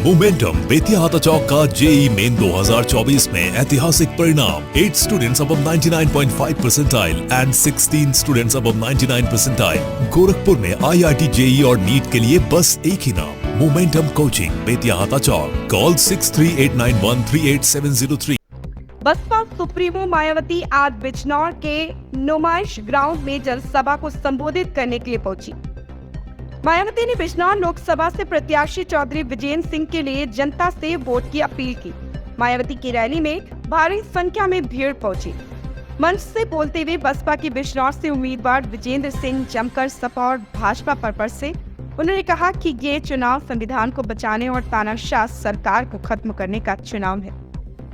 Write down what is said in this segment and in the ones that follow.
Momentum Bettiah हाथा चौक का JEE main 2024 में ऐतिहासिक परिणाम। 8 students above 99.5 percentile and 16 students above 99 percentile। Gorakhpur में IIT जेई और नीट के लिए बस एक ही नाम, मोमेंटम कोचिंग बेतिया हाथा चौक। कॉल 6389138703। बसपा सुप्रीमो मायावती आज बिजनौर के नुमाइश ग्राउंड में जनसभा को संबोधित करने के लिए पहुंची। मायावती ने बिजनौर लोकसभा से प्रत्याशी चौधरी विजेंद्र सिंह के लिए जनता से वोट की अपील की। मायावती की रैली में भारी संख्या में भीड़ पहुंची। मंच से बोलते हुए बसपा की बिजनौर से उम्मीदवार विजेंद्र सिंह जमकर सपा और भाजपा पर बरसे। उन्होंने कहा कि ये चुनाव संविधान को बचाने और तानाशाह सरकार को खत्म करने का चुनाव है।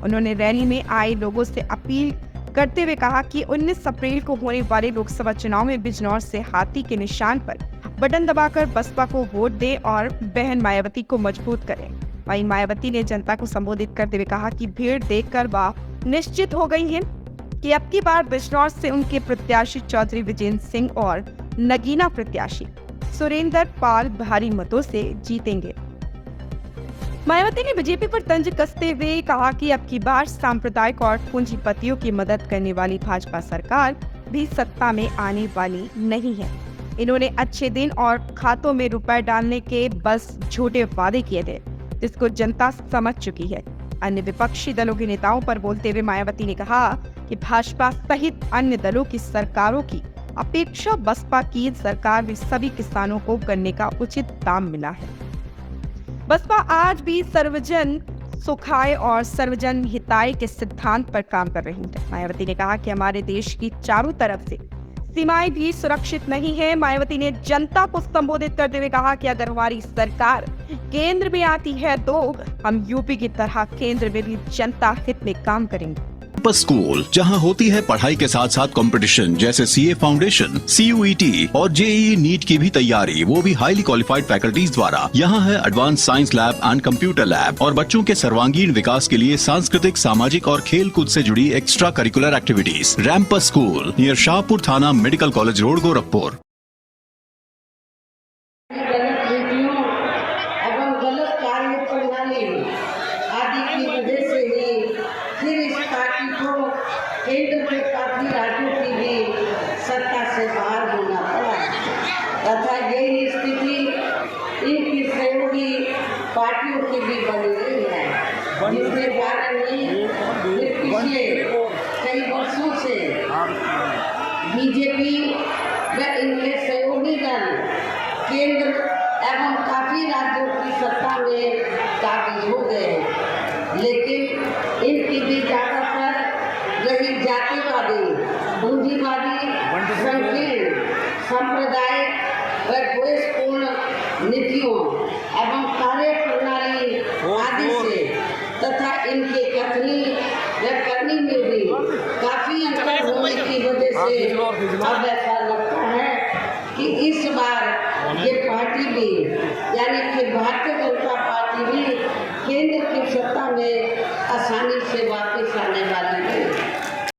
उन्होंने रैली में आए लोगों से अपील करते हुए कहा कि 19 अप्रैल को होने वाले लोकसभा चुनाव में बिजनौर से हाथी के निशान पर बटन दबाकर बसपा को वोट दे और बहन मायावती को मजबूत करें। वहीं मायावती ने जनता को संबोधित करते हुए कहा कि भीड़ देखकर वह निश्चित हो गई है कि अब की बार बिजनौर से उनके प्रत्याशी चौधरी विजेंद्र सिंह और नगीना प्रत्याशी सुरेंद्र पाल भारी मतों से जीतेंगे। मायावती ने बीजेपी पर तंज कसते हुए कहा कि अब की बार सांप्रदायिक और पूंजीपतियों की मदद करने वाली भाजपा सरकार भी सत्ता में आने वाली नहीं है। इन्होंने अच्छे दिन और खातों में रुपए डालने के बस झूठे वादे किए थे, जिसको जनता समझ चुकी है। अन्य विपक्षी दलों के नेताओं पर बोलते हुए मायावती ने कहा कि भाजपा सहित अन्य दलों की सरकारों की अपेक्षा बसपा की सरकार में सभी किसानों को गन्ने का उचित दाम मिला है। बसपा आज भी सर्वजन सुखाय और सर्वजन हिताय के सिद्धांत पर काम कर रही है। मायावती ने कहा कि हमारे देश की चारों तरफ से सीमाएं भी सुरक्षित नहीं है। मायावती ने जनता को संबोधित करते हुए कहा कि अगर हमारी सरकार केंद्र में आती है तो हम यूपी की तरह केंद्र में भी जनता हित में काम करेंगे। कैंपस स्कूल, जहां होती है पढ़ाई के साथ साथ कंपटीशन जैसे सीए फाउंडेशन, CUET और JEE नीट की भी तैयारी, वो भी हाईली क्वालिफाइड फैकल्टीज द्वारा। यहाँ है advance science lab and computer lab और बच्चों के सर्वांगीण विकास के लिए सांस्कृतिक, सामाजिक और खेल कूद से जुड़ी extra curricular activities. Campus school near Shahpur थाना, मेडिकल कॉलेज रोड, गोरखपुर। केंद्र में काफी राज्यों की भी सत्ता से बाहर होना पड़ा तथा यही स्थिति इनकी सहयोगी पार्टियों की भी बनी रही है, जिसके कारण पिछले कई वर्षों से बीजेपी व इनके सहयोगी दल केंद्र एवं काफी राज्यों की सत्ता में काबिज हो गए, लेकिन इनकी भी ज्यादातर रही जातिवादी, पूंजीवादी, संकीर्ण, सांप्रदायिक व द्वेषपूर्ण नीतियों एवं कार्य प्रणाली आदि से तथा इनके कथनी व करनी में भी काफी अंतर होने की वजह से अब ऐसा लगता है कि इस बार ये पार्टी भी यानी